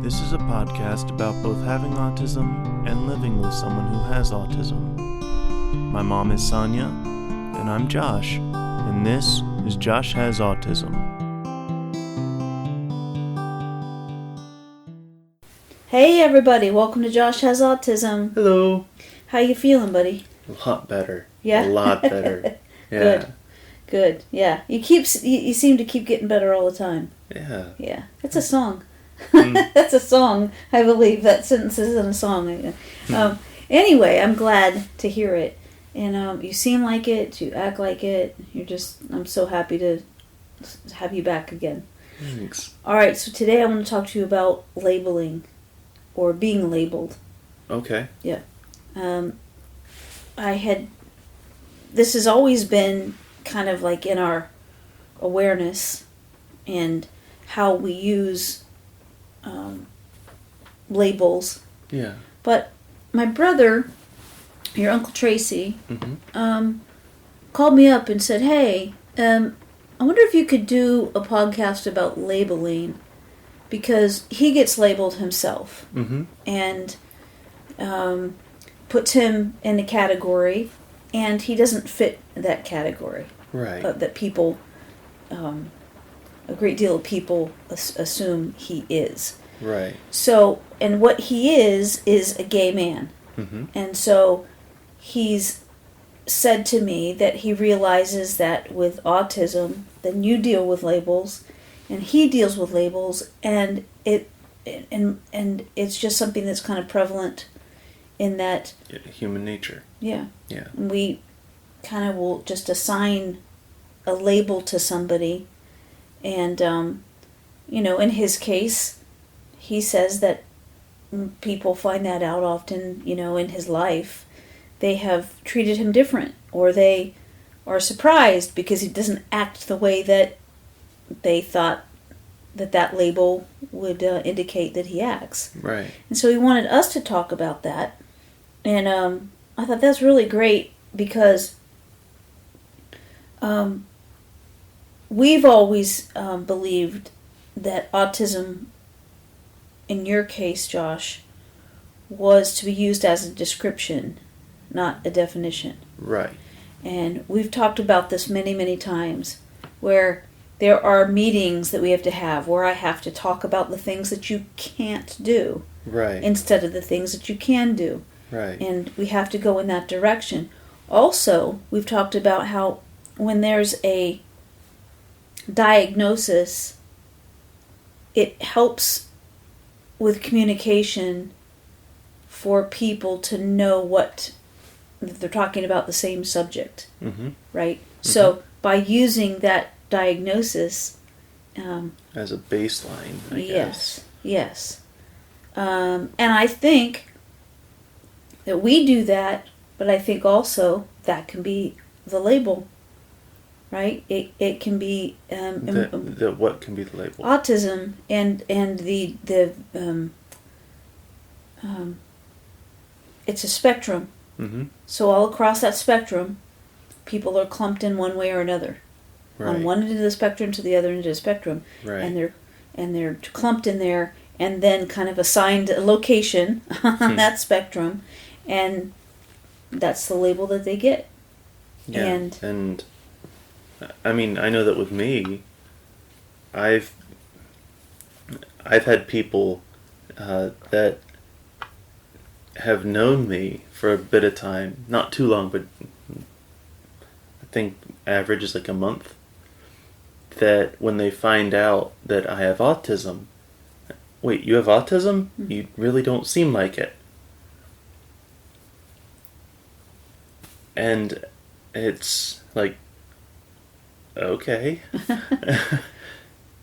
This is a podcast about both having autism and living with someone who has autism. My mom is Sonya, and I'm Josh, and this is Josh Has Autism. Hey everybody, welcome to Josh Has Autism. Hello. How you feeling, buddy? A lot better. Yeah? A lot better. Yeah. Good. Yeah. You seem to keep getting better all the time. Yeah. Yeah. It's a song. That's a song. I believe that sentence is in a song. Anyway, I'm glad to hear it. And you seem like it. You act like it. I'm so happy to have you back again. Thanks. All right. So today I want to talk to you about labeling or being labeled. Okay. Yeah. This has always been kind of like in our awareness and how we use labels. Yeah. But my brother, your Uncle Tracy, called me up and said, hey, I wonder if you could do a podcast about labeling, because he gets labeled himself and puts him in a category, and he doesn't fit that category. Right. That people, a great deal of people assume he is. Right. So, and what he is a gay man. And so he's said to me that he realizes that with autism, then you deal with labels, and he deals with labels, and it's just something that's kind of prevalent in that human nature. Yeah. Yeah. And we kind of will just assign a label to somebody, and in his case, he says that people find that out often, in his life. They have treated him different, or they are surprised because he doesn't act the way that they thought that label would indicate that he acts. Right. And so he wanted us to talk about that. And I thought that's really great because we've always believed that autism, in your case, Josh, was to be used as a description, not a definition. Right. And we've talked about this many, many times, where there are meetings that we have to have where I have to talk about the things that you can't do. Right. Instead of the things that you can do. Right. And we have to go in that direction. Also, we've talked about how when there's a diagnosis, it helps with communication for people to know what they're talking about, the same subject, right? So by using that diagnosis, as a baseline, I guess. Yes. And I think that we do that, but I think also that can be the label, right? It can be what can be the label? Autism and the it's a spectrum. So all across that spectrum, people are clumped in one way or another. Right. On one end of the spectrum to the other end of the spectrum. Right. And they're clumped in there, and then kind of assigned a location on that spectrum, and that's the label that they get. Yeah. And I mean, I know that with me, I've had people that have known me for a bit of time, not too long, but I think average is like a month, that when they find out that I have autism, wait, you have autism? You really don't seem like it. And it's like, okay.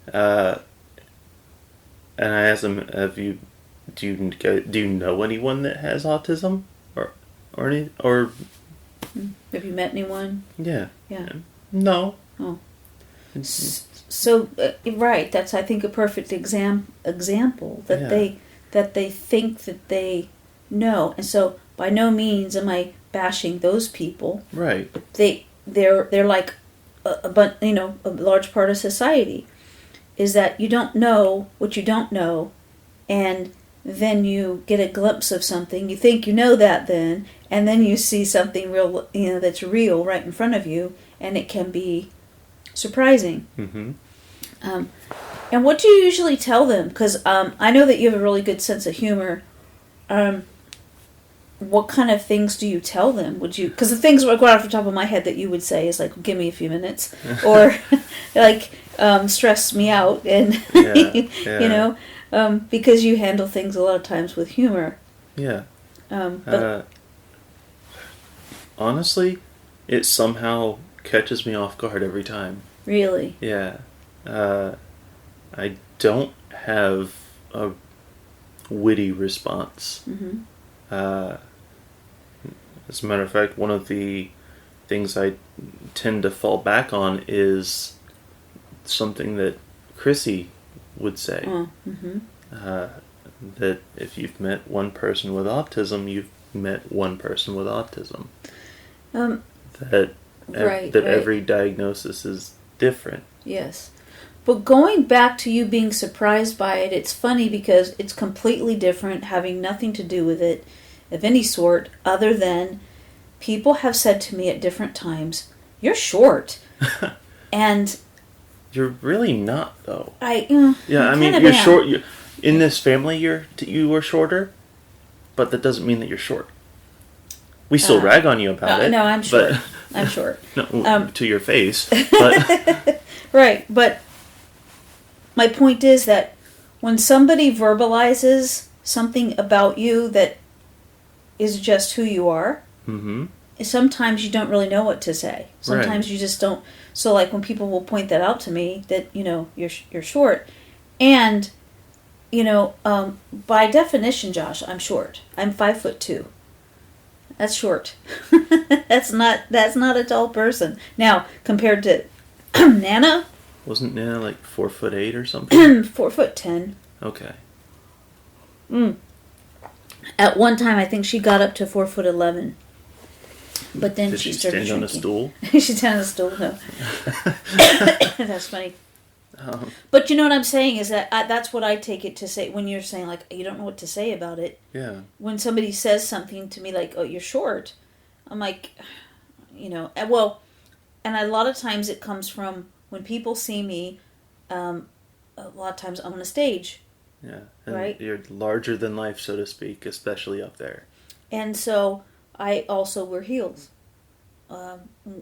And I asked them, do you know anyone that has autism, or have you met anyone? Yeah. No. Oh. So right, that's, I think, a perfect example that they think that they know, and so by no means am I bashing those people. Right. They're like a large part of society, is that you don't know what you don't know, and then you get a glimpse of something. You think you know that then, and then you see something real, that's real right in front of you, and it can be surprising. Mm-hmm. And what do you usually tell them? Because I know that you have a really good sense of humor. What kind of things do you tell them? Would you? Because the things that go off the top of my head that you would say is like, "Give me a few minutes," or like, "Stress me out," and Yeah. because you handle things a lot of times with humor. Yeah. But Honestly, it somehow catches me off guard every time. really, Yeah. I don't have a witty response. mm-hmm. As a matter of fact, one of the things I tend to fall back on is something that Chrissy would say. Mm-hmm. That if you've met one person with autism, you've met one person with autism. That Right. every diagnosis is different. Yes. But going back to you being surprised by it, it's funny because it's completely different, having nothing to do with it of any sort, other than people have said to me at different times, "You're short." And You're really not, though. I You're short. In this family, you are shorter, but that doesn't mean that you're short. We still rag on you about it. No, I'm short. I'm short. No, to your face. But Right, but my point is that when somebody verbalizes something about you that is just who you are, mm-hmm. sometimes you don't really know what to say. Sometimes Right. you just don't. So, like when people will point that out to me, that you're short, and by definition, Josh, I'm short. I'm 5'2". That's short. That's not a tall person. Now compared to Nana, Wasn't Nana like 4'8" or something? 4'10". Okay. At one time, I think she got up to 4'11". But then Did she she started stand on a shrinking. stool? She's stand on a stool. No, that's funny. But you know what I'm saying is that that's what I take it to say when you're saying like you don't know what to say about it. Yeah. When somebody says something to me like, "Oh, you're short," I'm like, well, and a lot of times it comes from when people see me. A lot of times I'm on a stage. Yeah. And right. You're larger than life, so to speak, especially up there. And so I also wear heels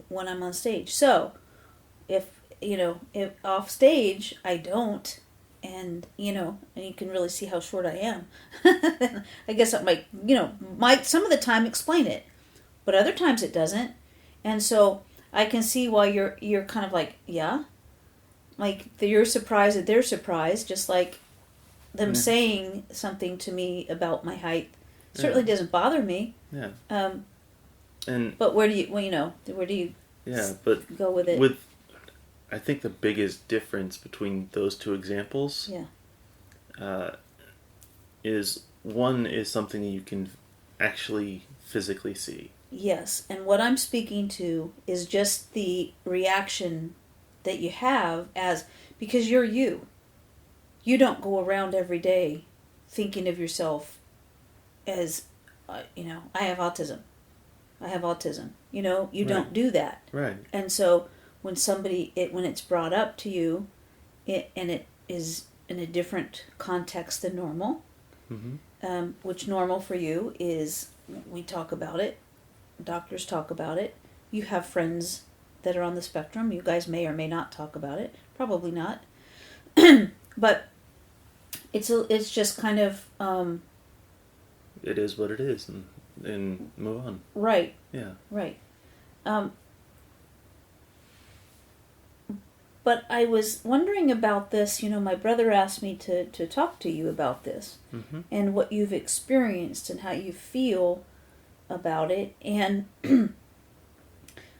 when I'm on stage. So if off stage I don't, and and you can really see how short I am, I guess that might some of the time explain it, but other times it doesn't, and so I can see why you're kind of like, yeah, like you're surprised that they're surprised, just like them saying something to me about my height certainly doesn't bother me. Yeah. But where do you but go with it? I think the biggest difference between those two examples is one is something that you can actually physically see. Yes, and what I'm speaking to is just the reaction that you have because you're you. You don't go around every day thinking of yourself as, I have autism. I have autism. You don't do that. Right. And so when when it's brought up to you, and it is in a different context than normal, which normal for you is we talk about it, doctors talk about it, you have friends that are on the spectrum, you guys may or may not talk about it, probably not, but it's just kind of it is what it is, and move on. Right. Yeah. Right. But I was wondering about this. My brother asked me to talk to you about this and what you've experienced and how you feel about it. And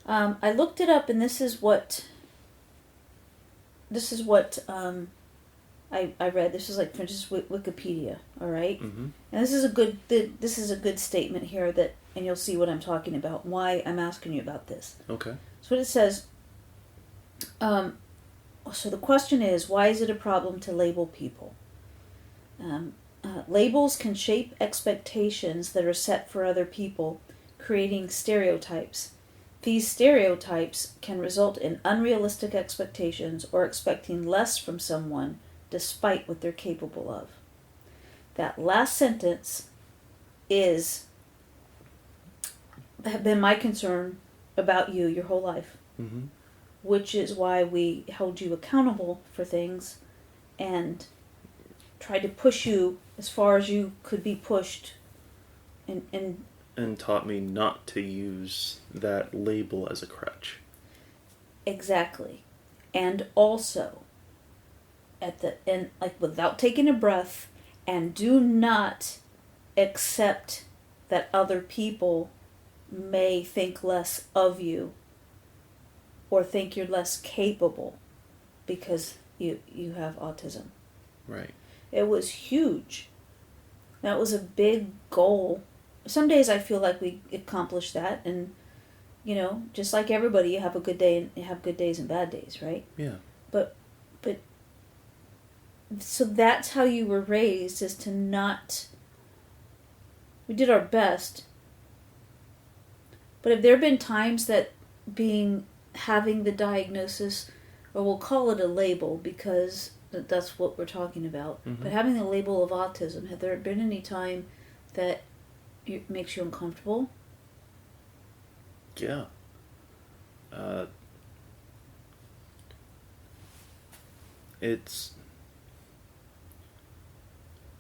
I looked it up, and this is what I read. This is like from just Wikipedia. All right. And this is a good statement here and you'll see what I'm talking about. Why I'm asking you about this. Okay. So what it says. So the question is, why is it a problem to label people? Labels can shape expectations that are set for other people, creating stereotypes. These stereotypes can result in unrealistic expectations or expecting less from someone despite what they're capable of. That last sentence have been my concern about you your whole life, Mm-hmm. which is why we held you accountable for things and tried to push you as far as you could be pushed And taught me not to use that label as a crutch. exactly. And also at the end, like without taking a breath, and do not accept that other people may think less of you or think you're less capable because you have autism. Right. It was huge. That was a big goal. Some days I feel like we accomplished that, and just like everybody, you have a good day and you have good days and bad days, right? Yeah. But so that's how you were raised, is to not. We did our best, but have there been times that having the diagnosis, or we'll call it a label because that's what we're talking about, Mm-hmm. but having the label of autism, have there been any time that it makes you uncomfortable? Yeah. It's,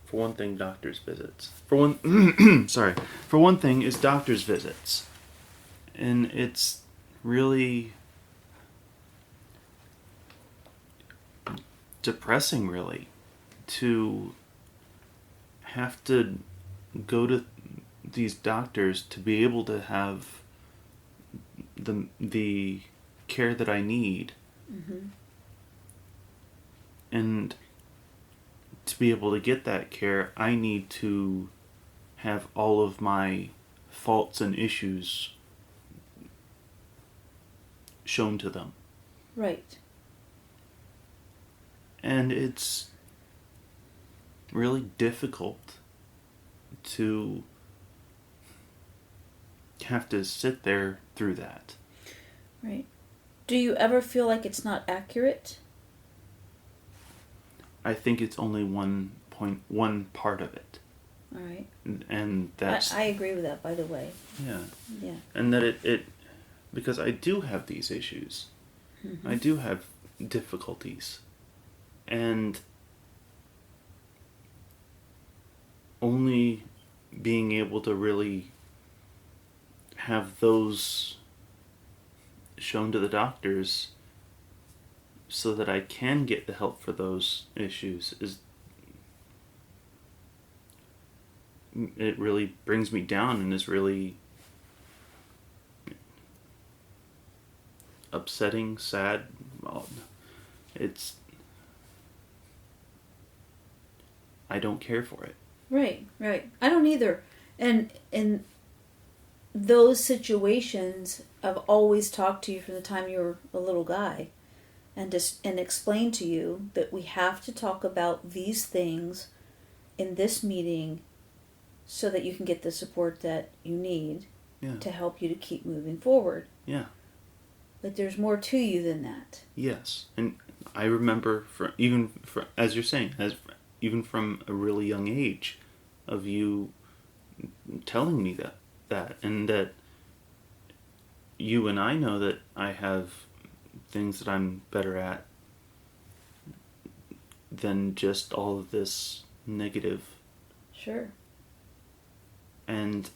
for one thing, doctor's visits. For one, sorry. For one thing, is doctor's visits, and it's really depressing, really, to have to go to these doctors to be able to have the care that I need, Mm-hmm. and to be able to get that care, I need to have all of my faults and issues shown to them. Right. And it's really difficult to have to sit there through that. Right. Do you ever feel like it's not accurate? I think it's only one part of it. All right. And that's... I agree with that, by the way. Yeah. Yeah. And that it because I do have these issues. Mm-hmm. I do have difficulties. And only being able to really have those shown to the doctors so that I can get the help for those issues it really brings me down and is really upsetting, sad. Well, I don't care for it. Right. I don't either. And in those situations, I've always talked to you from the time you were a little guy, and explained to you that we have to talk about these things in this meeting so that you can get the support that you need to help you to keep moving forward. Yeah. But there's more to you than that. Yes. And I remember, as you're saying, even from a really young age, of you telling me that, and that you and I know that I have things that I'm better at than just all of this negative. Sure. And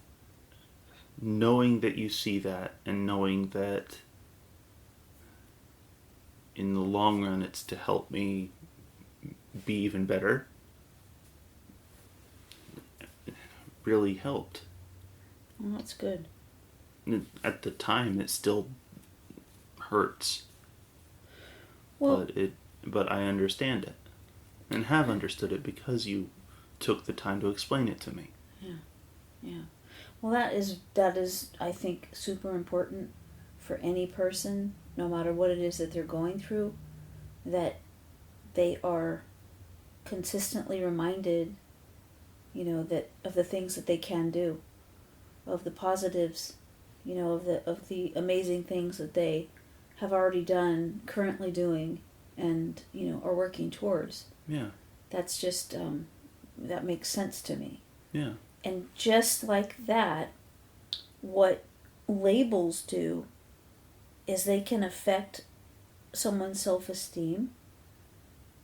knowing that you see that, and knowing that in the long run it's to help me be even better, really helped. Well, that's good. At the time it still hurts. Well, but I understand it, and have understood it because you took the time to explain it to me. Yeah. Well, that is I think super important for any person, no matter what it is that they're going through, that they are consistently reminded that of the things that they can do, of the positives, of the amazing things that they have already done, currently doing, and are working towards. Yeah. That's just that makes sense to me. Yeah. And just like that, what labels do is they can affect someone's self-esteem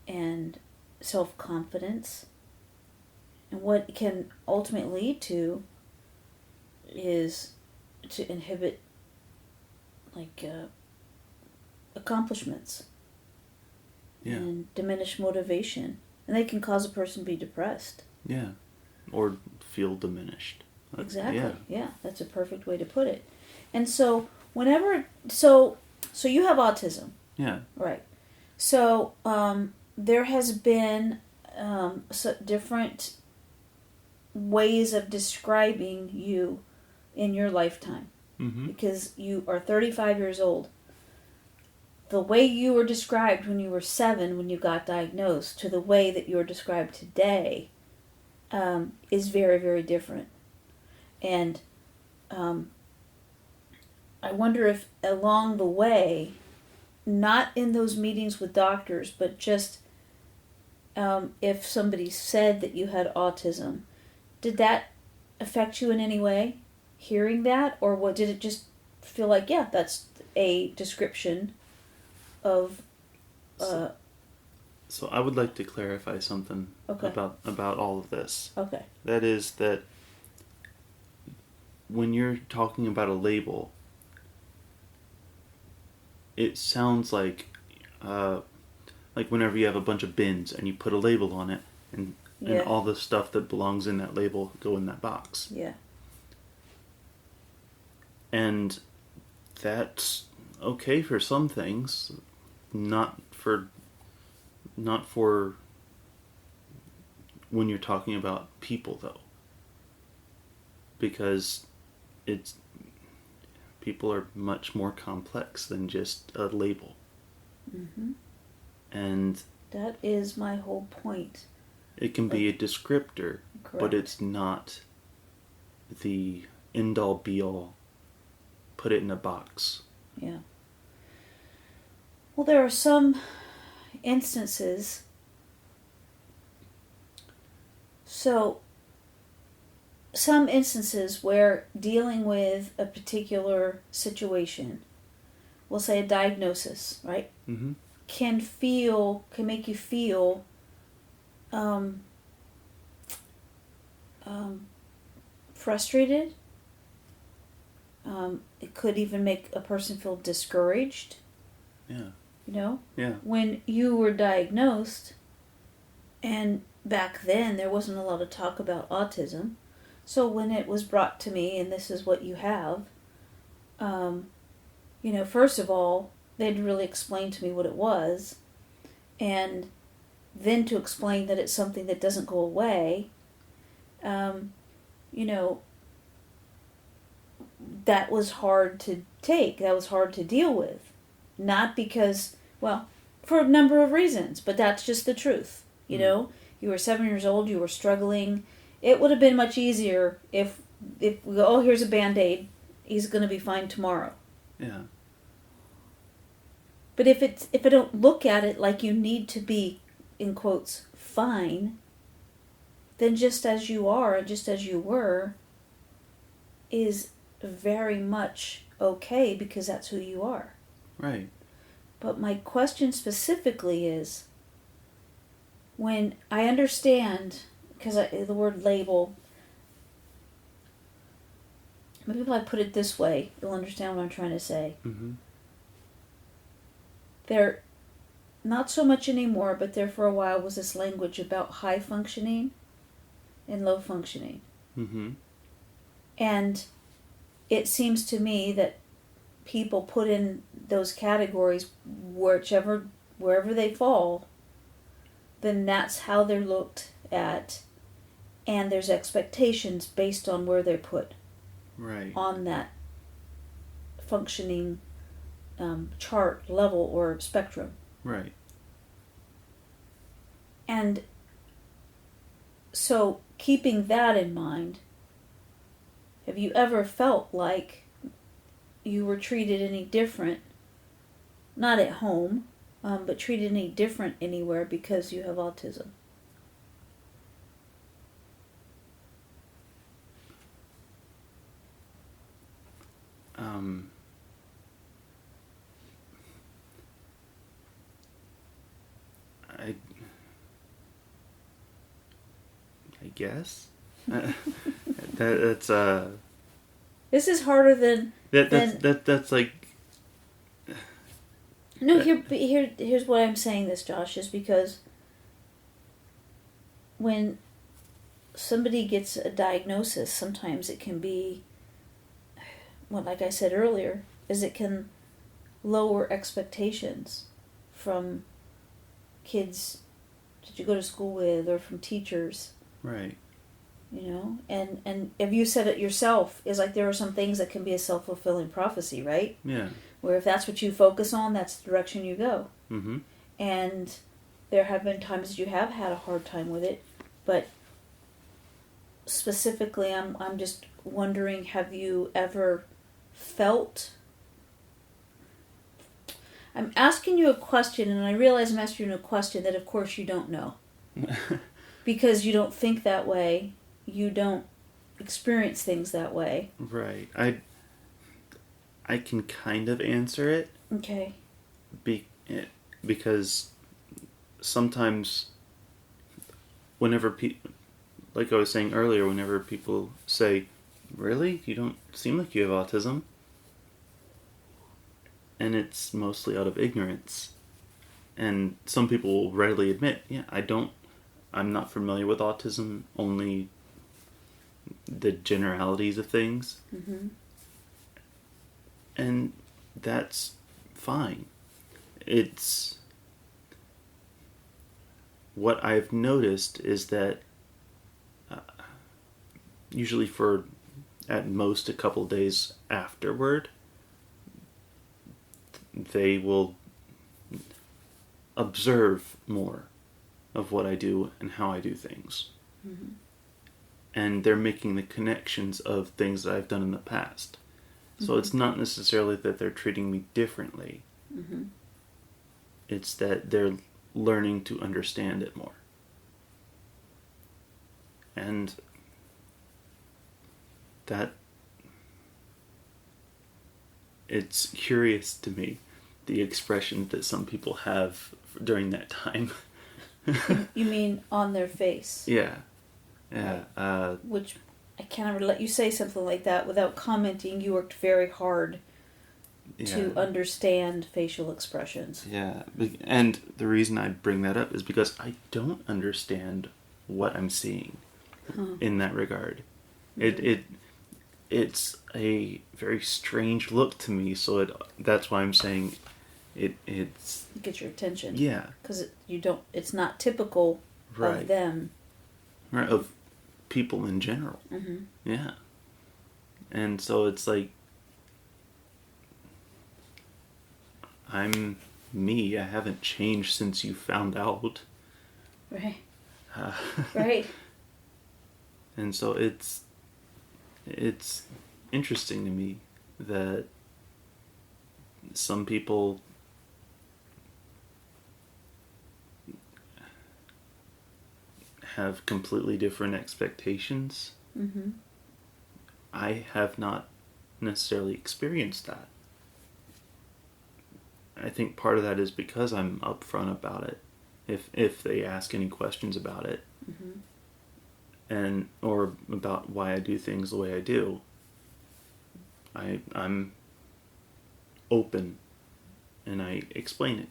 and self-confidence. And what it can ultimately lead to is to inhibit accomplishments. Yeah. And diminish motivation. And they can cause a person to be depressed. Yeah. Or feel diminished. Exactly. Yeah, that's a perfect way to put it. And so so you have autism. Yeah. Right. So there has been different ways of describing you in your lifetime. Mm-hmm. Because you are 35 years old. The way you were described when you were 7, when you got diagnosed, to the way that you're described today is very, very different. And I wonder if along the way, not in those meetings with doctors, but just if somebody said that you had autism, did that affect you in any way, hearing that? Or what, did it just feel like, yeah, that's a description of... So I would like to clarify something about all of this. Okay. That is that when you're talking about a label, it sounds like whenever you have a bunch of bins and you put a label on it, and all the stuff that belongs in that label go in that box. Yeah. And that's okay for some things, not for when you're talking about people, though, because people are much more complex than just a label. Mm-hmm. And that is my whole point. It can be a descriptor, correct. But it's not the end-all be-all. Put it in a box. Yeah. Well, there are some instances. So, some instances where dealing with a particular situation, we'll say a diagnosis, right? Mm-hmm. Can make you feel frustrated. It could even make a person feel discouraged. Yeah. Yeah. When you were diagnosed, and back then there wasn't a lot of talk about autism, so when it was brought to me, and this is what you have, first of all, they'd really explain to me what it was, and then to explain that it's something that doesn't go away, that was hard to take. That was hard to deal with. Not because, for a number of reasons, but that's just the truth. You were 7 years old, you were struggling. It would have been much easier if we go, oh, here's a Band-Aid, he's going to be fine tomorrow. Yeah. But if I don't look at it like you need to be, in quotes, fine, then just as you are, just as you were, is very much okay, because that's who you are. Right. But my question specifically is, when I understand, because the word label, maybe if I put it this way, you'll understand what I'm trying to say. Mm-hmm. There, not so much anymore, but there for a while was this language about high functioning and low functioning. Mm-hmm. And it seems to me that people put in those categories wherever they fall, then that's how they're looked at, and there's expectations based on where they're put. Right. On that functioning chart level or spectrum. Right. And so keeping that in mind, have you ever felt like you were treated any different, not at home, but treated any different anywhere because you have autism? I guess that's This is harder than that's like no. Here's what I'm saying. This, Josh, is because when somebody gets a diagnosis, sometimes it can be, well, like I said earlier, is it can lower expectations from kids that you go to school with or from teachers. right. And have you said it yourself, is like there are some things that can be a self-fulfilling prophecy, right? Yeah. Where if that's what you focus on, that's the direction you go. Mm-hmm. And there have been times you have had a hard time with it, but specifically I'm just wondering, have you ever felt, I'm asking you a question, and I realize I'm asking you a question that of course you don't know. Because you don't think that way, you don't experience things that way. Right. I can kind of answer it. Okay. Because sometimes whenever like I was saying earlier, whenever people say, "Really? You don't seem like you have autism?" And it's mostly out of ignorance. And some people will readily admit, "Yeah, I'm not familiar with autism, only the generalities of things." Mm-hmm. And that's fine. It's what I've noticed is that usually for at most a couple days afterward, they will observe more of what I do and how I do things. Mm-hmm. And they're making the connections of things that I've done in the past. So it's not necessarily that they're treating me differently. Mm-hmm. It's that they're learning to understand it more. And that it's curious to me, the expression that some people have during that time. You mean on their face? Yeah. Yeah. Which I can't ever let you say something like that without commenting. You worked very hard to understand facial expressions. Yeah. And the reason I bring that up is because I don't understand what I'm seeing in that regard. Mm-hmm. It's a very strange look to me, so that's why I'm saying it's get your attention. Yeah. Because it's not typical right. of them. Right, of people in general. Mm-hmm. Yeah. And so it's like, I'm me. I haven't changed since you found out. Right. Right. And so it's interesting to me that some people have completely different expectations. Mm-hmm. I have not necessarily experienced that. I think part of that is because I'm upfront about it. If they ask any questions about it, mm-hmm. and or about why I do things the way I do, I'm open and I explain it.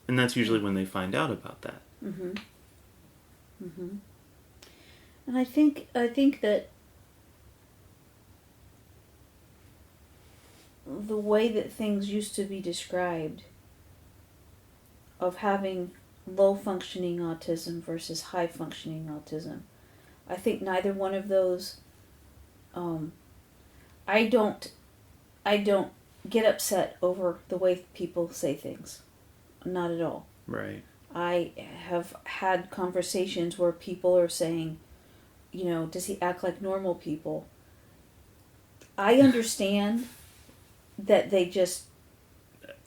And that's usually when they find out about that. Mm-hmm. Mm-hmm. And I think that the way that things used to be described of having low functioning autism versus high functioning autism, I think neither one of those, I don't get upset over the way people say things. Not at all. Right. I have had conversations where people are saying, does he act like normal people? I understand that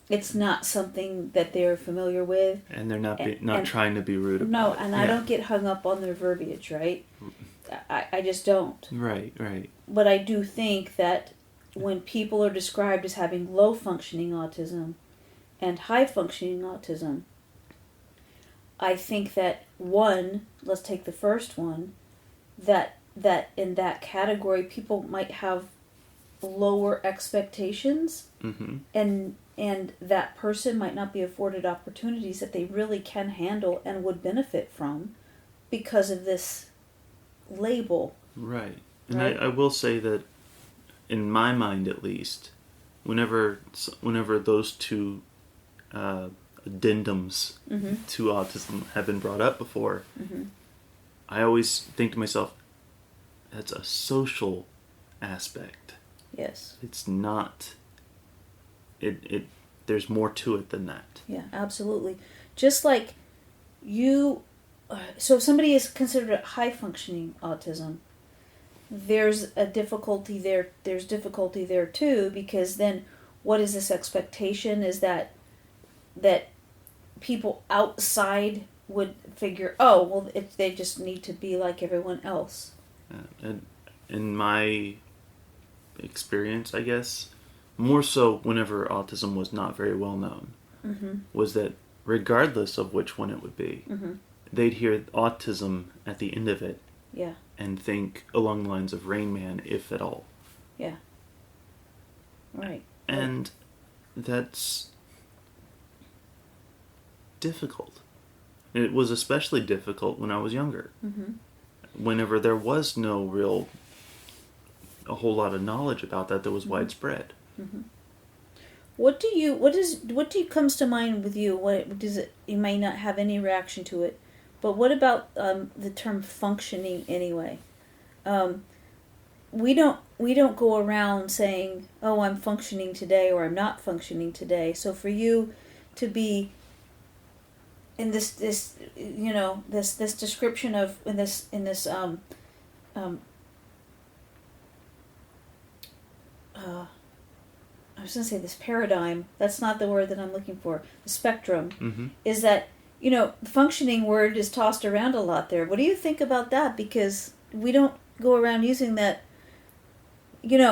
it's not something that they're familiar with. And they're not trying to be rude about no, it. and I don't get hung up on their verbiage, right? I just don't. Right. But I do think that when people are described as having low functioning autism and high functioning autism, I think that let's take the first one, that in that category people might have lower expectations, Mm-hmm. and that person might not be afforded opportunities that they really can handle and would benefit from because of this label. Right. And right? I will say that, in my mind at least, whenever those two addendums Mm-hmm. to autism have been brought up before, Mm-hmm. I always think to myself, that's a social aspect. Yes. It's not. There's more to it than that. Yeah, absolutely. Just like so if somebody is considered high functioning autism, there's a difficulty there. There's difficulty there too, because then what is this expectation? Is that people outside would figure, oh, well, they just need to be like everyone else. And in my experience, I guess, more so whenever autism was not very well known, Mm-hmm. was that regardless of which one it would be, Mm-hmm. they'd hear autism at the end of it Yeah. and think along the lines of Rain Man, if at all. Yeah. Right. And that's difficult. It was especially difficult when I was younger. Mm-hmm. Whenever there was a whole lot of knowledge about that was Mm-hmm. widespread. Mm-hmm. What comes to mind with you? What does it? You may not have any reaction to it, but what about the term functioning anyway? We don't go around saying, "Oh, I'm functioning today," or "I'm not functioning today." So for you to be in this description of I was going to say this paradigm. That's not the word that I'm looking for. The spectrum. Mm-hmm. Is that, the functioning word is tossed around a lot there. What do you think about that? Because we don't go around using that.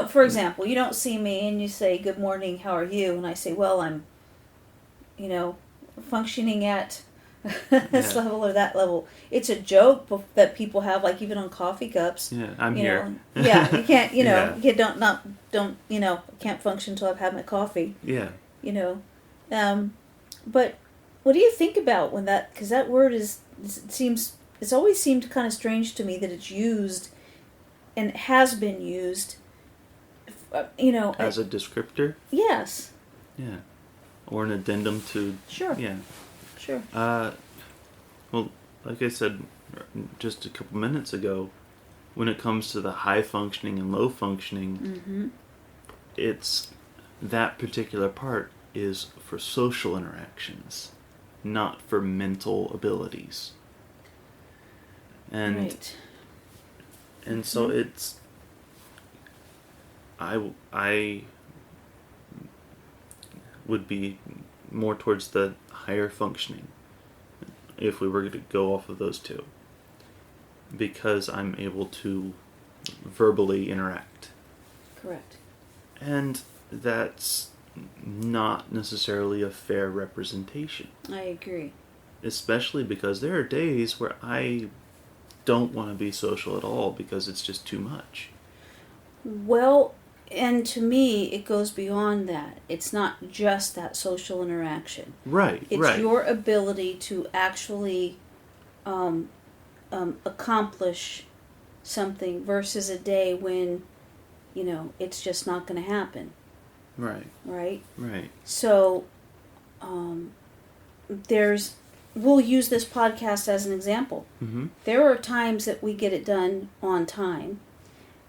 For example, you don't see me and you say, "Good morning, how are you?" And I say, "Well, I'm, functioning at this level or that level." It's a joke that people have, like even on coffee cups. Yeah, I'm here. Yeah, you can't, Yeah. you don't, can't function until I've had my coffee. Yeah. But what do you think about when because that word it's always seemed kind of strange to me that it's used, and it has been used, As a descriptor? Yes. Yeah. Or an addendum to... Sure. Yeah. Sure. Well, like I said just a couple minutes ago, when it comes to the high functioning and low functioning, Mm-hmm. it's that particular part is for social interactions, not for mental abilities. And Right. and so it's I would be more towards the higher functioning if we were to go off of those two, because I'm able to verbally interact. Correct. And that's not necessarily a fair representation. I agree. Especially because there are days where I don't want to be social at all because it's just too much. Well, and to me, it goes beyond that. It's not just that social interaction. Right, It's right. your ability to actually accomplish something versus a day when, it's just not going to happen. Right. Right? Right. So, we'll use this podcast as an example. Mm-hmm. There are times that we get it done on time,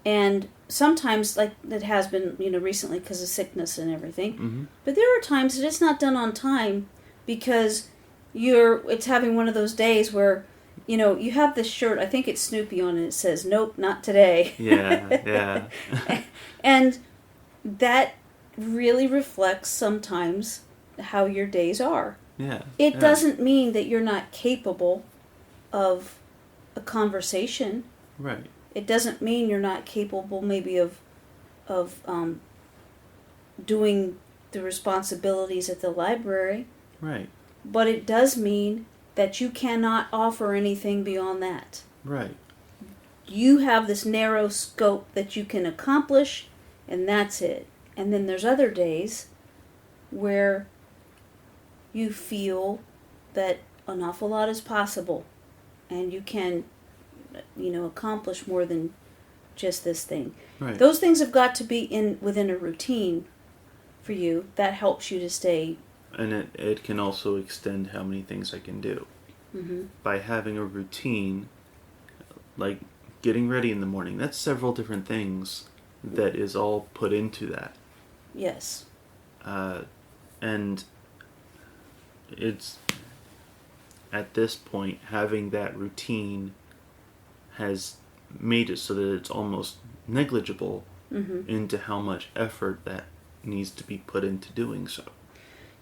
and sometimes, like it has been, recently because of sickness and everything. Mm-hmm. But there are times that it's not done on time because it's having one of those days where, you have this shirt, I think it's Snoopy on it, it says, "Nope, not today." Yeah. And that really reflects sometimes how your days are. Yeah. It yeah. doesn't mean that you're not capable of a conversation. Right. It doesn't mean you're not capable maybe of doing the responsibilities at the library. Right. But it does mean that you cannot offer anything beyond that. Right. You have this narrow scope that you can accomplish, and that's it. And then there's other days where you feel that an awful lot is possible, and you can, accomplish more than just this thing. Right. Those things have got to be within a routine for you. That helps you to stay. And it can also extend how many things I can do. Mm-hmm. By having a routine, like getting ready in the morning, that's several different things that is all put into that. Yes. And it's, at this point, having that routine has made it so that it's almost negligible into how much effort that needs to be put into doing so.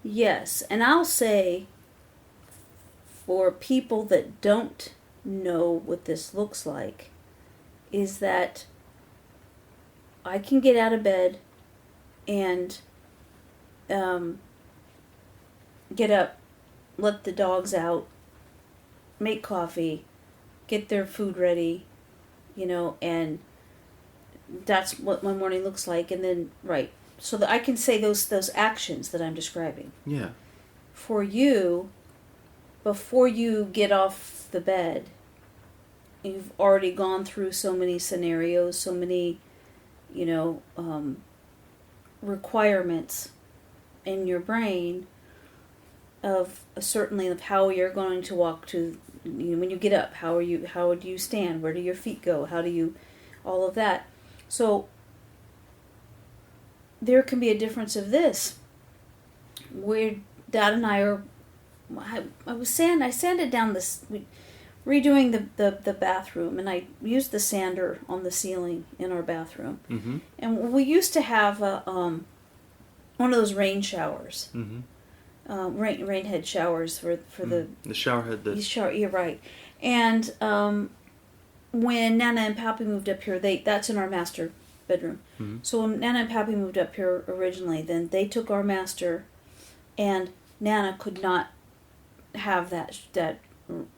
Yes, and I'll say, for people that don't know what this looks like, is that I can get out of bed and get up, let the dogs out, make coffee, get their food ready, and that's what my morning looks like. And then, right, so that I can say those actions that I'm describing. Yeah. For you, before you get off the bed, you've already gone through so many scenarios, so many, requirements in your brain of certainly of how you're going to walk to, when you get up, how do you stand, where do your feet go, how do you, all of that. So there can be a difference of this, where Dad and I sanded down this, redoing the bathroom, and I used the sander on the ceiling in our bathroom. Mm-hmm. And we used to have one of those rain showers, rain head showers for the shower head. You're right. And when Nana and Pappy moved up here, that's in our master bedroom. Mm-hmm. So when Nana and Pappy moved up here originally, then they took our master, and Nana could not have that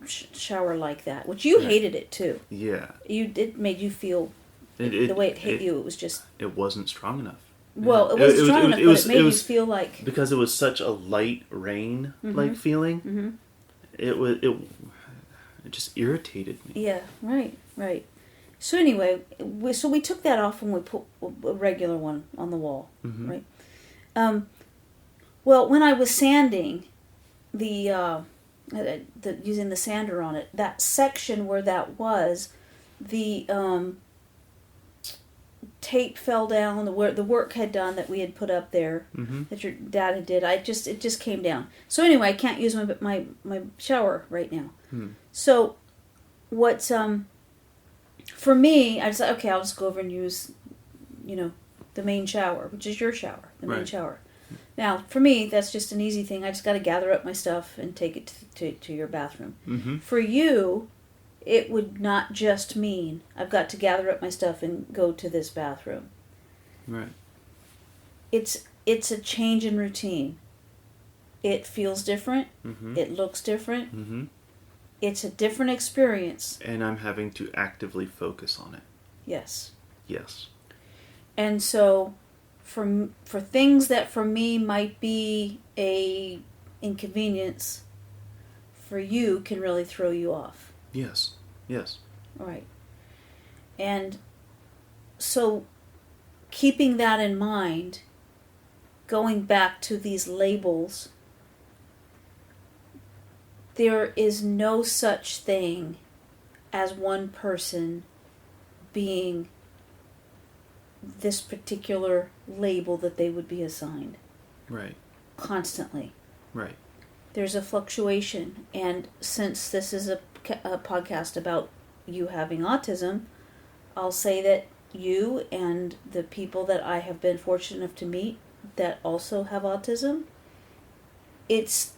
shower like that, which you hated it too. Yeah. It made you feel the way it hit you. It was just, it wasn't strong enough. Well, it wasn't strong enough, but it made you feel like, because it was such a light rain like feeling. Mm-hmm. It just irritated me. Yeah, right. So anyway, we took that off and we put a regular one on the wall, right? Well, when I was sanding the using the sander on it, that section where that was, the tape fell down. The work had done that we had put up there, that your dad had did. It just came down. So anyway, I can't use my shower right now. So what's for me, I decided, okay, I'll just go over and use, the main shower, which is your shower, the main shower. Now, for me, that's just an easy thing. I just got to gather up my stuff and take it to your bathroom. Mm-hmm. For you, it would not just mean I've got to gather up my stuff and go to this bathroom. Right. It's a change in routine. It feels different. Mm-hmm. It looks different. Mm-hmm. It's a different experience. And I'm having to actively focus on it. Yes. Yes. And so, for things that for me might be a inconvenience, for you can really throw you off. Yes. Right. And so, keeping that in mind, going back to these labels, there is no such thing as one person being this particular label that they would be assigned. Right. Constantly. Right. there's a fluctuation. And since this is a podcast about you having autism, I'll say that you and the people that I have been fortunate enough to meet that also have autism, it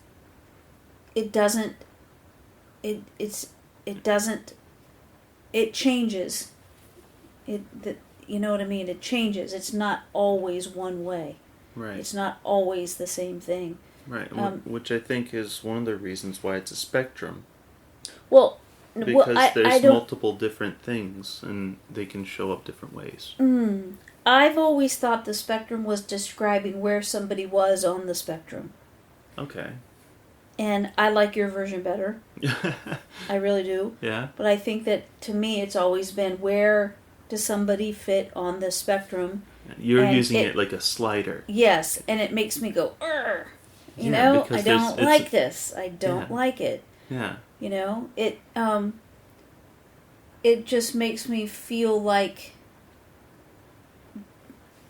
doesn't, it changes. You know what I mean? It changes. It's not always one way. Right. It's not always the same thing. Right. Which I think is one of the reasons why it's a spectrum. Well, because there's multiple different things and they can show up different ways. I've always thought the spectrum was describing where somebody was on the spectrum. Okay. And I like your version better. I really do. Yeah. But I think that, to me, it's always been, where does somebody fit on the spectrum? You're using it like a slider. Yes, and it makes me go, "Urgh." You know, I don't like this. I don't like it. Yeah. You know, it just makes me feel like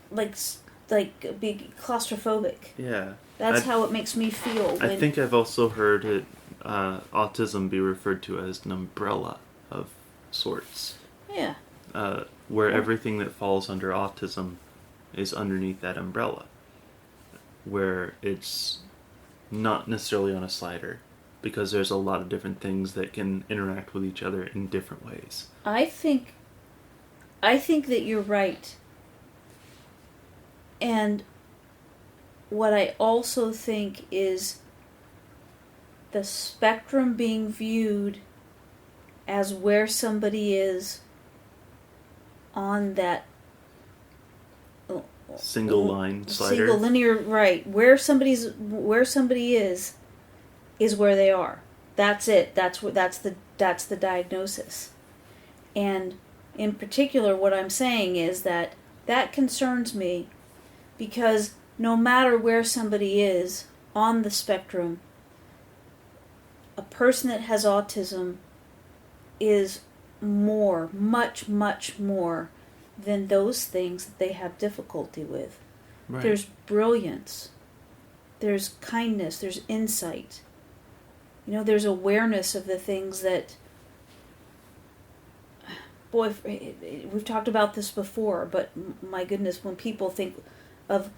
be claustrophobic. Yeah. That's how it makes me feel. I think I've also heard it, autism be referred to as an umbrella of sorts. Yeah. Where everything that falls under autism is underneath that umbrella. Where it's not necessarily on a slider, because there's a lot of different things that can interact with each other in different ways. I think that you're right. And what I also think is the spectrum being viewed as where somebody is on that single line slider. Single linear, right. Where somebody is where they are. That's it. That's the diagnosis. And in particular, what I'm saying is that concerns me, because no matter where somebody is on the spectrum, a person that has autism is much, much more than those things that they have difficulty with. Right. There's brilliance. There's kindness. There's insight. You know, there's awareness of the things that... Boy, we've talked about this before, but my goodness, when people think of...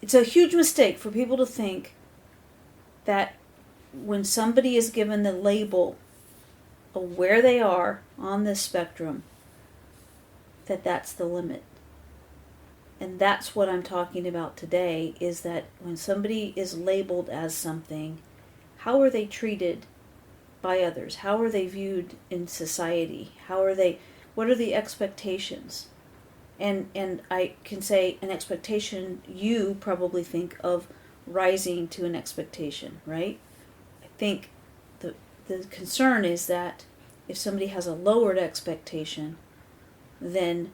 It's a huge mistake for people to think that when somebody is given the label of where they are on this spectrum, that's the limit. And that's what I'm talking about today, is that when somebody is labeled as something, how are they treated by others? How are they viewed in society? What are the expectations? And I can say an expectation, you probably think of rising to an expectation, right? I think the concern is that if somebody has a lowered expectation, then...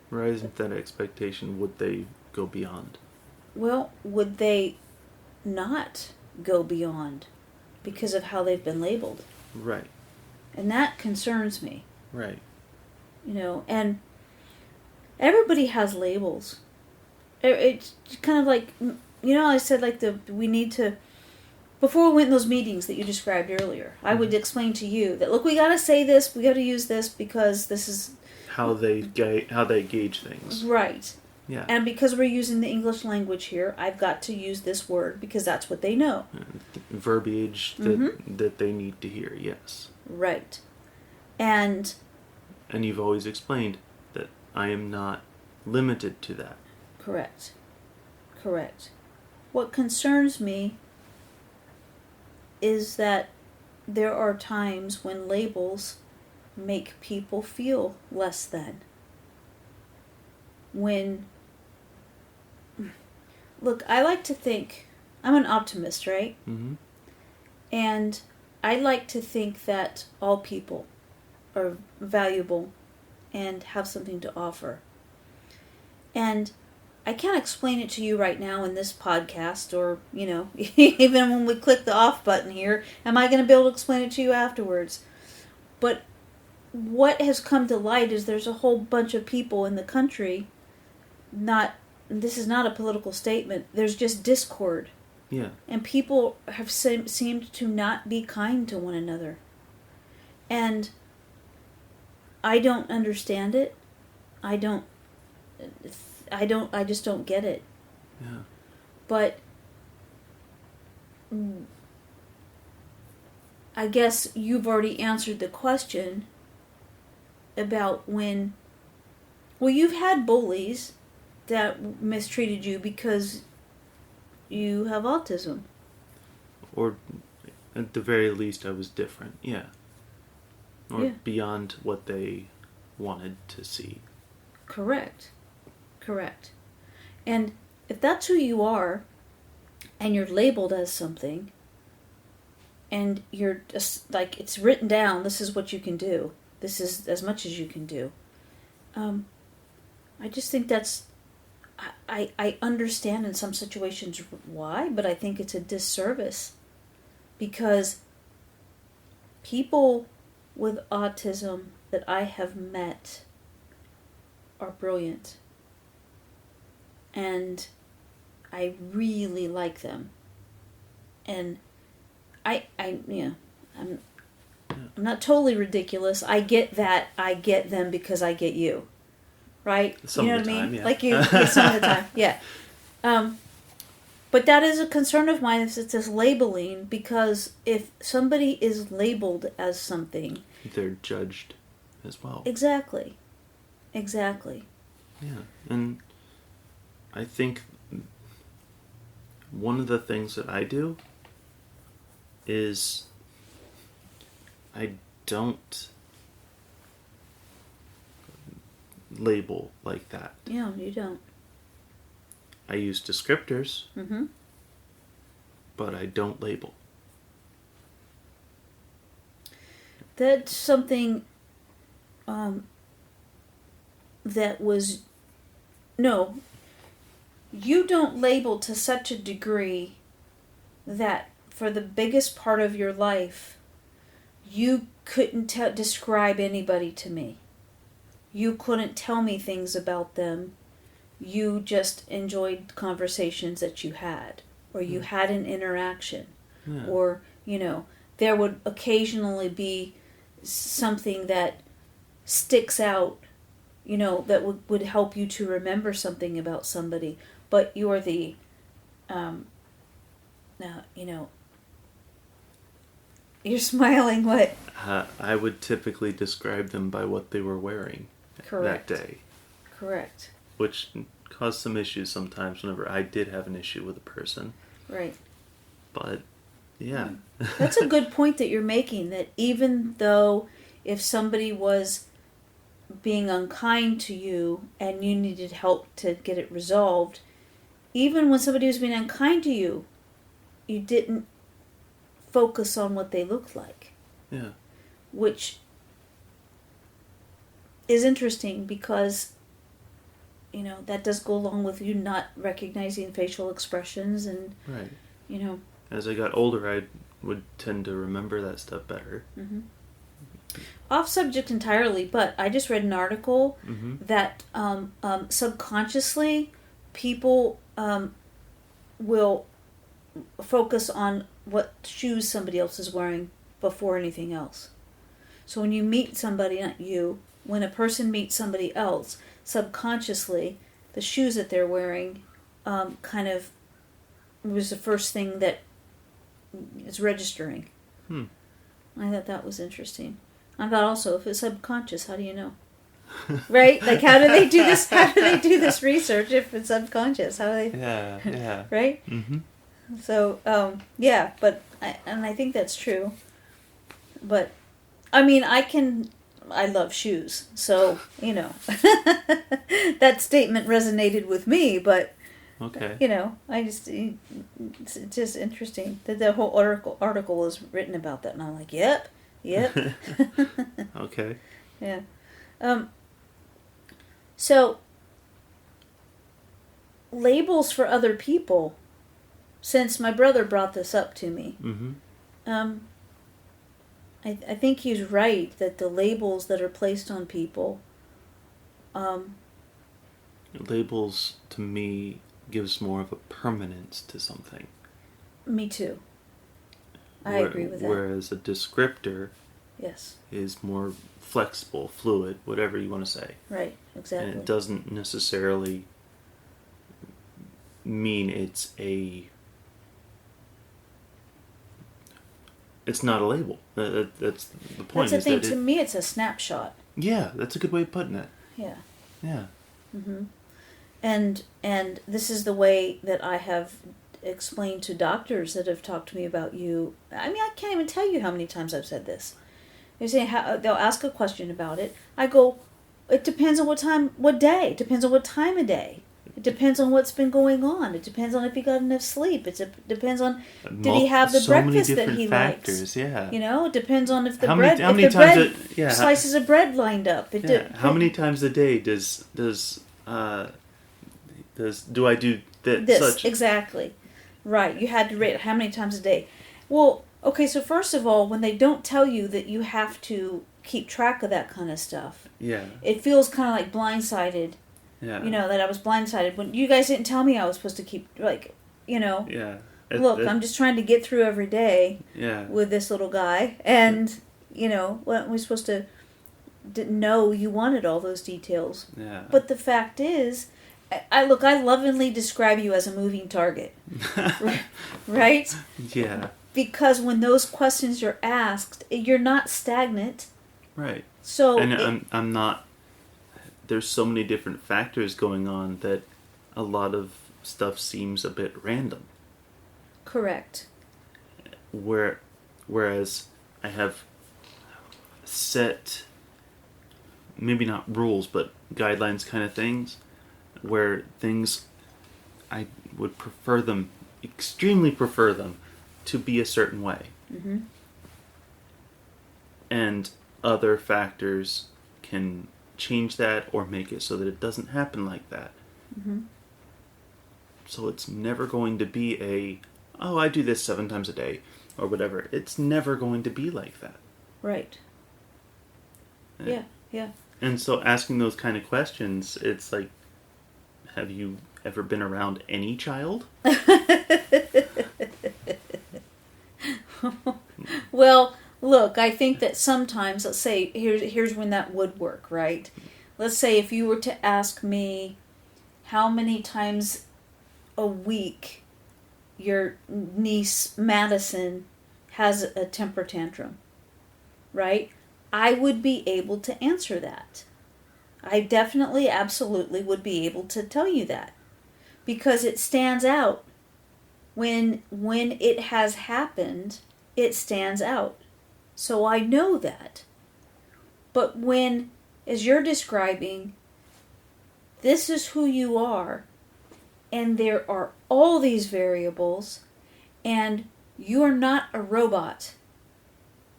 Rising to that expectation, would they go beyond? Well, would they not go beyond because of how they've been labeled? Right. And that concerns me. Right. You know, and everybody has labels. It's kind of like, you know, I said we need to, before we went in those meetings that you described earlier, I would explain to you that, look, we got to say this, we got to use this because this is how they gauge things. Right. Yeah. And because we're using the English language here, I've got to use this word because that's what they know. Verbiage that they need to hear, yes. Right. And you've always explained that I am not limited to that. Correct. What concerns me is that there are times when labels make people feel less than. Look, I like to think, I'm an optimist, right? Mm-hmm. And I like to think that all people are valuable and have something to offer. And I can't explain it to you right now in this podcast, or, you know, even when we click the off button here, am I going to be able to explain it to you afterwards? But what has come to light is there's a whole bunch of people in the country, this is not a political statement, there's just discord Yeah. And people have seemed to not be kind to one another. And I don't understand it. I don't, I just don't get it. Yeah. But I guess you've already answered the question about when, well, you've had bullies that mistreated you because you have autism. Or at the very least, I was different. Yeah. Or Yeah. beyond what they wanted to see. Correct. And if that's who you are, and you're labeled as something, and you're just like, it's written down, this is what you can do, this is as much as you can do, I just think that's, I understand in some situations why, but I think it's a disservice, because people with autism that I have met are brilliant, and I really like them, and I'm not totally ridiculous. I get that. I get them because I get you, right? Some you know of the what I time, mean? yeah. Like you, some of the time, yeah. But that is a concern of mine. Is it's this labeling, because if somebody is labeled as something, they're judged as well. Exactly. Yeah, and I think one of the things that I do is I don't label like that. Yeah, you don't. I use descriptors, Mm-hmm. but I don't label. That's something that was, no, you don't label to such a degree that for the biggest part of your life you couldn't describe anybody to me. You couldn't tell me things about them. You just enjoyed conversations that you had, or you had an interaction, or there would occasionally be something that sticks out, that would help you to remember something about somebody. But you're the, you're smiling. What? I would typically describe them by what they were wearing Correct. that day. Correct. Which caused some issues sometimes whenever I did have an issue with a person. Right. But, yeah. That's a good point that you're making, that even though if somebody was being unkind to you and you needed help to get it resolved, even when somebody was being unkind to you, you didn't focus on what they looked like. Yeah. Which is interesting, because that does go along with you not recognizing facial expressions, and right. you know. As I got older, I would tend to remember that stuff better. Mm-hmm. Off subject entirely, but I just read an article that subconsciously people will focus on what shoes somebody else is wearing before anything else. So when you meet somebody, not you, when a person meets somebody else, subconsciously, the shoes that they're wearing kind of was the first thing that is registering. I thought that was interesting. I thought also, if it's subconscious, how do you know? Right? Like, how do they do this? How do they do this research if it's subconscious? How do they? Yeah. Right? Mm-hmm. So, but I think that's true. But, I mean, I love shoes, so, that statement resonated with me, but, okay. it's just interesting that the whole article was written about that, and I'm like, yep. Okay. Yeah. So, labels for other people, since my brother brought this up to me, I think he's right that the labels that are placed on people, labels to me gives more of a permanence to something. Me too. I agree with that. Whereas a descriptor Yes. is more flexible, fluid, whatever you want to say. Right. Exactly. And it doesn't necessarily mean it's not a label. That's the point. That's the thing. To me, it's a snapshot. Yeah, that's a good way of putting it. Yeah. Yeah. Mm-hmm. And this is the way that I have explained to doctors that have talked to me about you. I mean, I can't even tell you how many times I've said this. They say they'll ask a question about it. I go, it depends on what day. It depends on what time of day. It depends on what's been going on. It depends on if he got enough sleep. It depends on did he have the breakfast that he likes. Yeah. You know, it depends on if the how bread many times slices of bread lined up. How many times a day do I do this such? Exactly. Right. You had to rate it how many times a day. Well, okay, so first of all, when they don't tell you that you have to keep track of that kind of stuff, yeah, it feels kind of like blindsided. Yeah. You know, that I was blindsided when you guys didn't tell me I was supposed to keep, like, you know. Yeah. Look, I'm just trying to get through every day yeah. with this little guy. And, you know, weren't we supposed to didn't know you wanted all those details. Yeah. But the fact is, I lovingly describe you as a moving target. Right? Yeah. Because when those questions are asked, you're not stagnant. Right. So and I'm not. There's so many different factors going on that a lot of stuff seems a bit random. Correct. Whereas I have set, maybe not rules, but guidelines kind of things, where things I would extremely prefer them to be a certain way. Mm-hmm. And other factors can change that or make it so that it doesn't happen like that. Mm-hmm. So it's never going to be I do this 7 times a day or whatever. It's never going to be like that. Right. Yeah. And so asking those kind of questions, it's like, have you ever been around any child? Well, look, I think that sometimes, let's say, here's when that would work, right? Let's say if you were to ask me how many times a week your niece Madison has a temper tantrum, right? I would be able to answer that. I definitely, absolutely would be able to tell you that. Because it stands out. When it has happened, it stands out. So I know that. But when, as you're describing, this is who you are, and there are all these variables, and you are not a robot.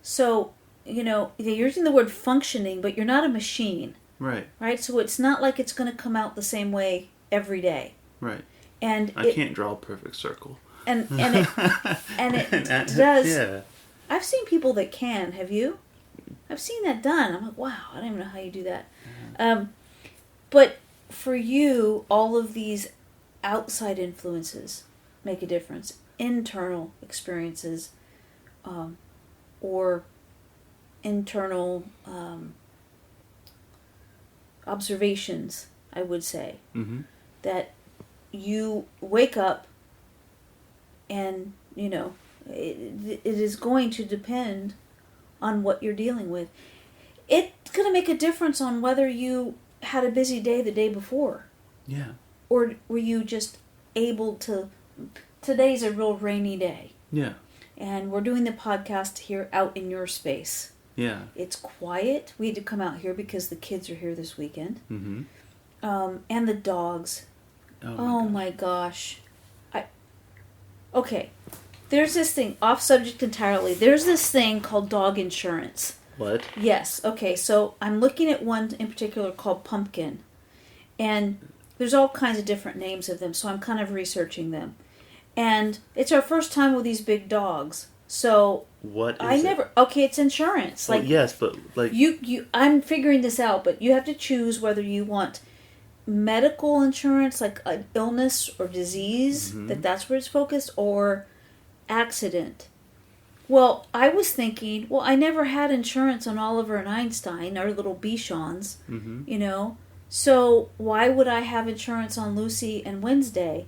So, you know, you're using the word functioning, but you're not a machine. Right. Right? So it's not like it's going to come out the same way every day. Right. And I can't draw a perfect circle. And it does. Yeah. I've seen people that can. Have you? I've seen that done. I'm like, wow, I don't even know how you do that. Yeah. But for you, all of these outside influences make a difference. Internal experiences, or internal observations, I would say. Mm-hmm. That you wake up and, you know, it is going to depend on what you're dealing with. It's going to make a difference on whether you had a busy day the day before. Yeah. Or were you just able to... Today's a real rainy day. Yeah. And we're doing the podcast here out in your space. Yeah. It's quiet. We had to come out here because the kids are here this weekend. Mm-hmm. And the dogs. Oh my gosh. Okay. There's this thing, off subject entirely. There's this thing called dog insurance. What? Yes. Okay, so I'm looking at one in particular called Pumpkin. And there's all kinds of different names of them, so I'm kind of researching them. And it's our first time with these big dogs. So what is it? Okay, it's insurance. Like, yes, but like you I'm figuring this out, but you have to choose whether you want medical insurance, like an illness or disease, mm-hmm. that's where it's focused, or accident. Well, I was thinking, well, I never had insurance on Oliver and Einstein, our little Bichons, you know, so why would I have insurance on Lucy and Wednesday?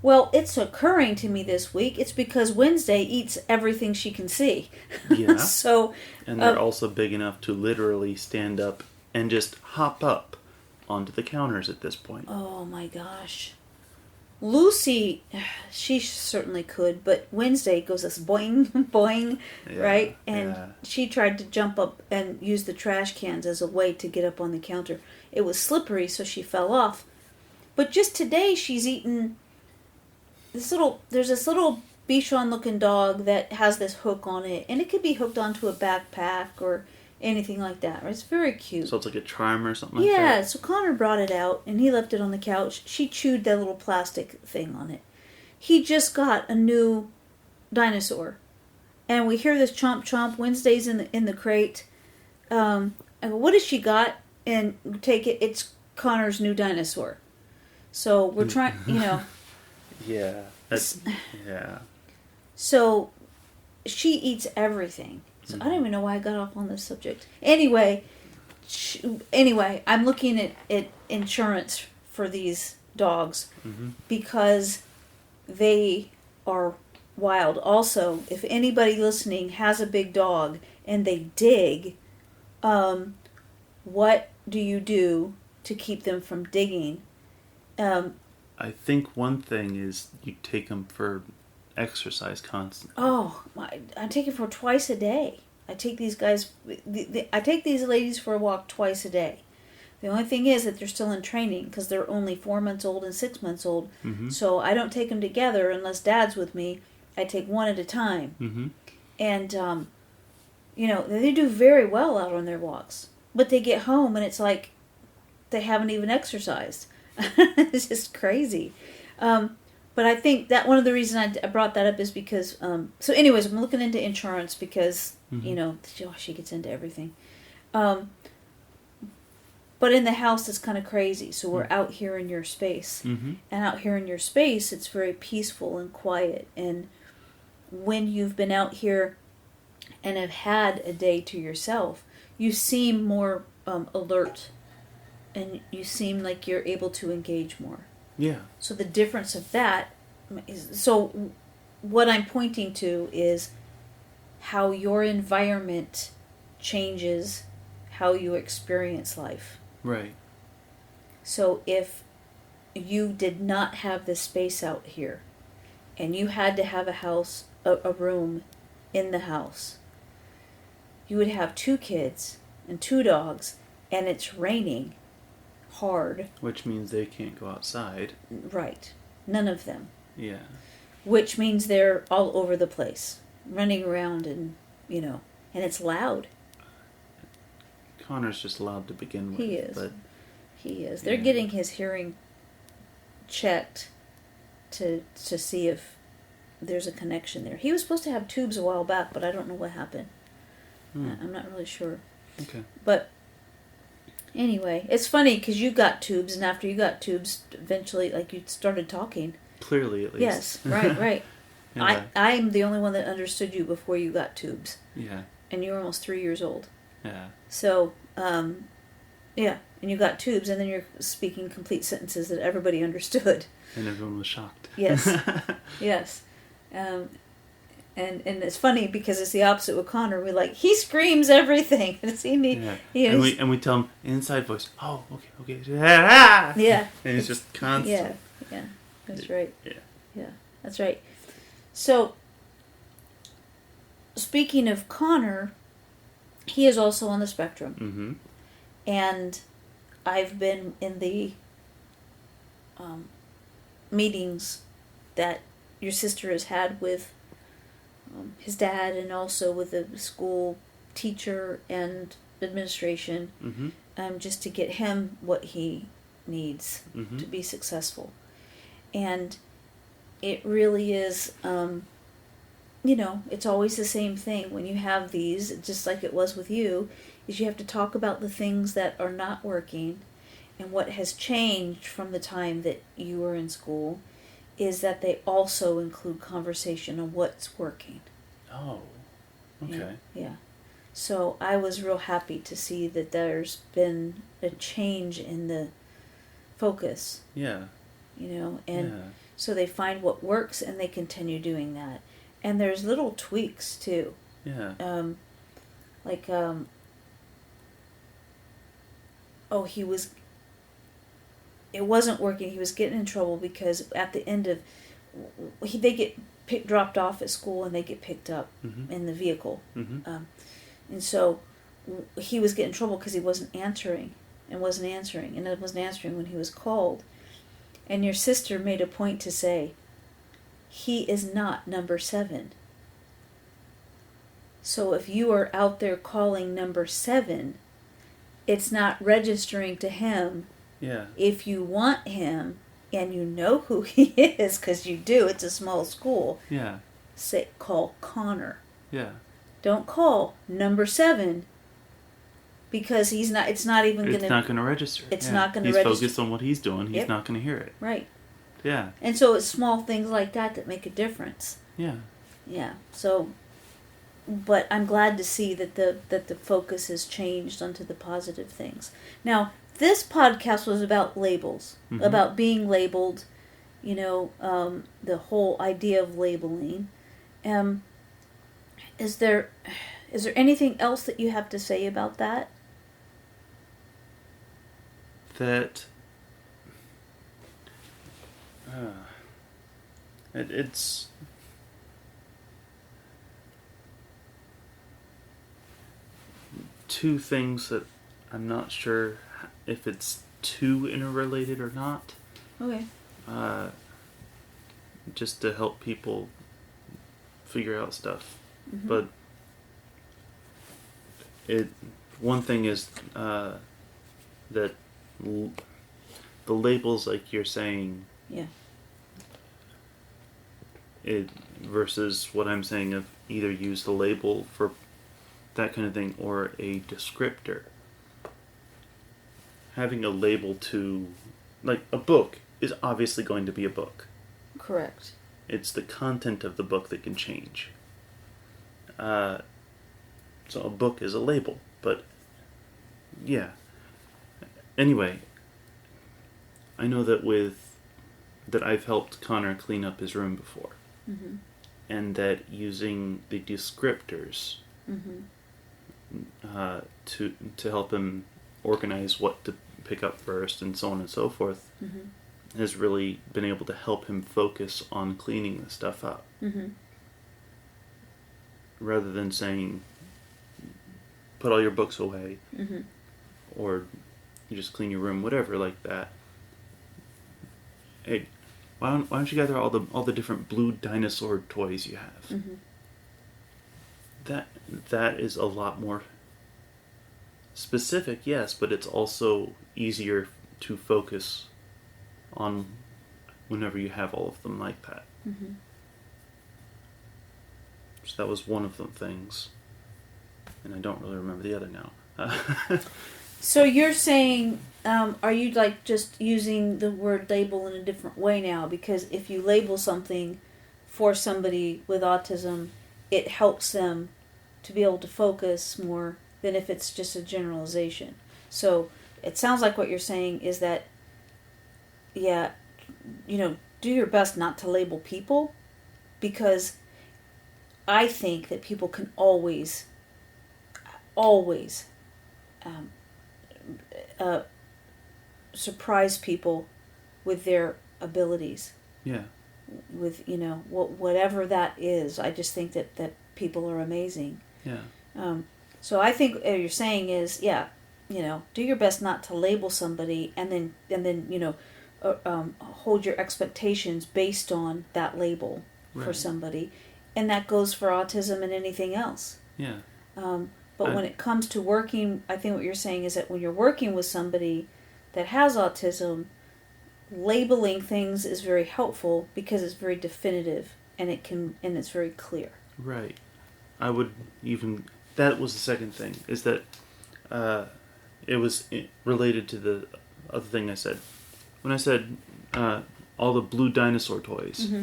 Well, it's occurring to me this week. It's because Wednesday eats everything she can see. Yeah. So, and they're also big enough to literally stand up and just hop up onto the counters at this point. oh my gosh. Lucy, she certainly could, but Wednesday goes this boing, boing, Yeah, right? And yeah. she tried to jump up and use the trash cans as a way to get up on the counter. It was slippery, so she fell off. But just today, she's eaten there's this little Bichon looking dog that has this hook on it, and it could be hooked onto a backpack or anything like that. Right? It's very cute. So it's like a charm or something like that? Yeah, so Connor brought it out, and he left it on the couch. She chewed that little plastic thing on it. He just got a new dinosaur. And we hear this chomp chomp. Wednesday's in the crate. I go, what has she got? And we take it. It's Connor's new dinosaur. So we're trying, Yeah. Yeah. So she eats everything. So I don't even know why I got off on this subject. Anyway, I'm looking at insurance for these dogs because they are wild. Also, if anybody listening has a big dog and they dig, what do you do to keep them from digging? I think one thing is you take them for exercise constantly. Oh, I take it for twice a day. I take these guys, I take these ladies for a walk twice a day. The only thing is that they're still in training because they're only 4 months old and 6 months old. So I don't take them together unless Dad's with me. I take one at a time. And, they do very well out on their walks. But they get home and it's like they haven't even exercised. It's just crazy. But I think that one of the reasons I brought that up is because, so anyways, I'm looking into insurance because, she gets into everything. But in the house, it's kind of crazy. So we're out here in your space. And out here in your space, it's very peaceful and quiet. And when you've been out here and have had a day to yourself, you seem more alert. And you seem like you're able to engage more. Yeah. So the difference of that is, so what I'm pointing to is how your environment changes how you experience life. Right. So if you did not have this space out here and you had to have a room in the house, you would have 2 kids and 2 dogs and it's raining hard. Which means they can't go outside. Right. None of them. Yeah. Which means they're all over the place, running around and it's loud. Connor's just loud to begin with. He is. But, he is. They're getting his hearing checked to see if there's a connection there. He was supposed to have tubes a while back, but I don't know what happened. I'm not really sure. Okay. But anyway, it's funny because you got tubes, and after you got tubes, eventually, you started talking. Clearly, at least. Yes, right. Yeah. I'm the only one that understood you before you got tubes. Yeah. And you were almost 3 years old. Yeah. So, and you got tubes, and then you're speaking complete sentences that everybody understood. And everyone was shocked. Yes. Yes. And it's funny because it's the opposite with Connor. He screams everything. And we tell him inside voice, oh, okay. Yeah. And it's just constant. Yeah. That's right. Yeah. That's right. So, speaking of Connor, he is also on the spectrum. And I've been in the meetings that your sister has had with his dad and also with the school teacher and administration, just to get him what he needs to be successful. And it really is, it's always the same thing when you have these, just like it was with you, is you have to talk about the things that are not working and what has changed from the time that you were in school is that they also include conversation on what's working. Oh, okay. Yeah. So I was real happy to see that there's been a change in the focus, Yeah. and Yeah. so they find what works and they continue doing that. And there's little tweaks too. Yeah. Like, he was, it wasn't working. He was getting in trouble because at the end of, they get dropped off at school and they get picked up Mm-hmm. in the vehicle. Mm-hmm. And so he was getting in trouble because he wasn't answering and wasn't answering when he was called. And your sister made a point to say, he is not number 7. So if you are out there calling number 7, it's not registering to him. Yeah. If you want him and you know who he is, because you do, it's a small school, Yeah. call Connor. Yeah. Don't call number 7 because it's not even going to... It's not going to register. It's not going to He's register. focused on what he's doing. He's Yep. not going to hear it. Right. Yeah. And so it's small things like that make a difference. Yeah. Yeah. So, but I'm glad to see that the focus has changed onto the positive things. Now, this podcast was about labels, Mm-hmm. about being labeled, the whole idea of labeling. Is there anything else that you have to say about that? That it's two things that I'm not sure if it's too interrelated or not. Okay. Just to help people figure out stuff. Mm-hmm. But one thing is that the labels, like you're saying, Yeah. it versus what I'm saying of either use the label for that kind of thing or a descriptor. Having a label to, like, a book is obviously going to be a book. Correct. It's the content of the book that can change. So a book is a label, but yeah. Anyway, I know that I've helped Connor clean up his room before. Mm-hmm. And that using the descriptors Mm-hmm. to help him organize what to pick up first and so on and so forth Mm-hmm. has really been able to help him focus on cleaning the stuff up. Mm-hmm. Rather than saying, put all your books away, Mm-hmm. or you just clean your room, whatever like that. Hey, why don't you gather all the different blue dinosaur toys you have? Mm-hmm. That is a lot more specific, yes, but it's also easier to focus on whenever you have all of them like that. Mm-hmm. So that was one of the things, and I don't really remember the other now. So you're saying, are you like just using the word label in a different way now? Because if you label something for somebody with autism, it helps them to be able to focus more than if it's just a generalization. So it sounds like what you're saying is that, yeah, do your best not to label people, because I think that people can always surprise people with their abilities. Yeah. With whatever that is. I just think that people are amazing. Yeah. So I think what you're saying is, do your best not to label somebody, and then hold your expectations based on that label for Right. somebody, and that goes for autism and anything else. Yeah. But when it comes to working, I think what you're saying is that when you're working with somebody that has autism, labeling things is very helpful because it's very definitive and it's very clear. Right. I would even... That was the second thing, is that it was related to the other thing I said. When I said all the blue dinosaur toys. Mm-hmm.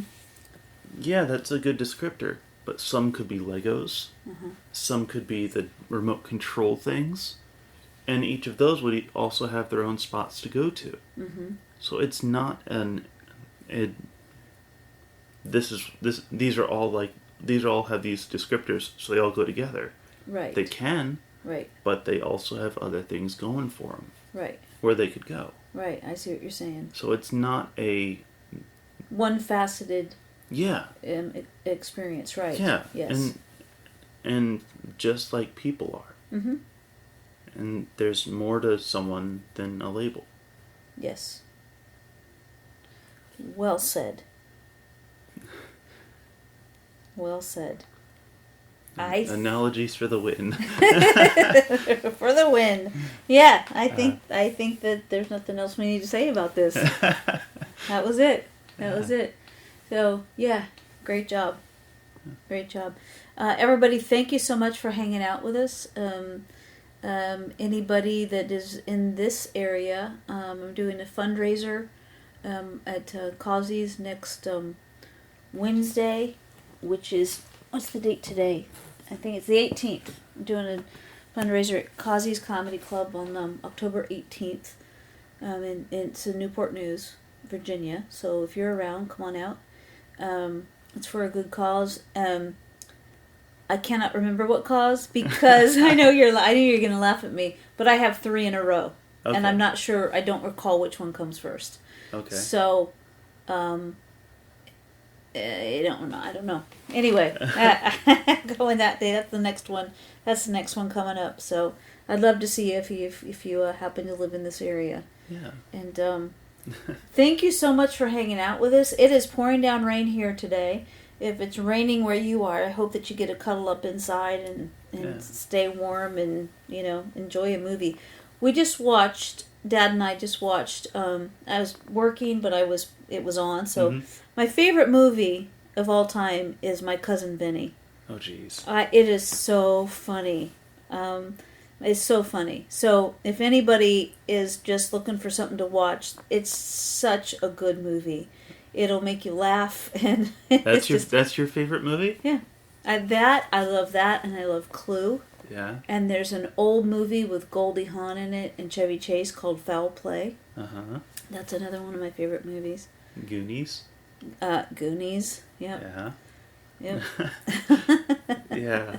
Yeah, that's a good descriptor. But some could be Legos. Mm-hmm. Some could be the remote control things. And each of those would also have their own spots to go to. Mm-hmm. So it's not these are all have these descriptors, so they all go together. Right. They can. Right. But they also have other things going for them. Right. Where they could go. Right. I see what you're saying. So it's not a one-faceted yeah experience, right? Yeah. Yes. And just like people are. Mm-hmm. And there's more to someone than a label. Yes. Well said. Well said. Analogies for the win. For the win. Yeah, I think that there's nothing else we need to say about this. That was it. That was it. So, yeah, great job. Great job. Everybody, thank you so much for hanging out with us. Anybody that is in this area, I'm doing a fundraiser at Causey's next Wednesday, which is, what's the date today? I think it's the 18th. I'm doing a fundraiser at Causey's Comedy Club on October 18th. And it's in Newport News, Virginia. So if you're around, come on out. It's for a good cause. I cannot remember what cause because I know you're going to laugh at me, but I have 3 in a row. Okay. And I'm not sure, I don't recall which one comes first. Okay. So, I don't know. Anyway, going that day. That's the next one. That's the next one coming up. So I'd love to see you if you happen to live in this area. Yeah. And thank you so much for hanging out with us. It is pouring down rain here today. If it's raining where you are, I hope that you get to cuddle up inside and stay warm and enjoy a movie. Dad and I just watched. I was working, but it was on. So my favorite movie of all time is My Cousin Vinny. Oh, jeez. It is so funny. It's so funny. So if anybody is just looking for something to watch, it's such a good movie. It'll make you laugh, and that's your favorite movie? Yeah, I love that, and I love Clue. Yeah. And there's an old movie with Goldie Hawn in it and Chevy Chase called Foul Play. Uh-huh. That's another one of my favorite movies. Goonies. Goonies. Yep. Yeah. Yep. Yeah.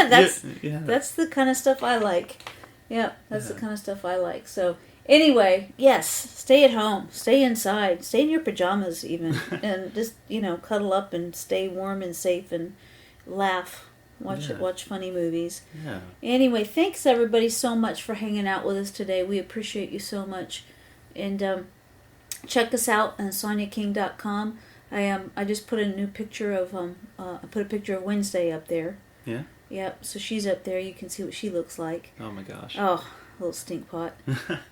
That's the kind of stuff I like. Yeah, that's the kind of stuff I like. So anyway, yes, stay at home, stay inside, stay in your pajamas even, and just cuddle up and stay warm and safe and laugh. Watch funny movies. Yeah. Anyway, thanks everybody so much for hanging out with us today. We appreciate you so much. And check us out on SonyaKing.com. I just put a new picture of I put a picture of Wednesday up there. Yeah. Yep. So she's up there. You can see what she looks like. Oh my gosh. Oh, little stink pot.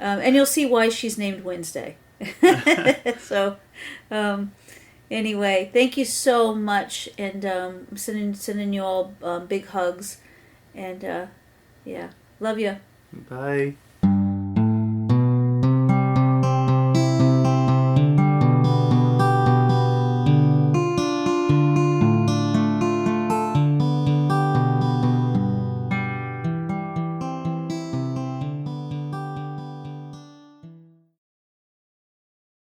And you'll see why she's named Wednesday. So. Anyway, thank you so much, and I'm sending you all big hugs, and love you. Bye.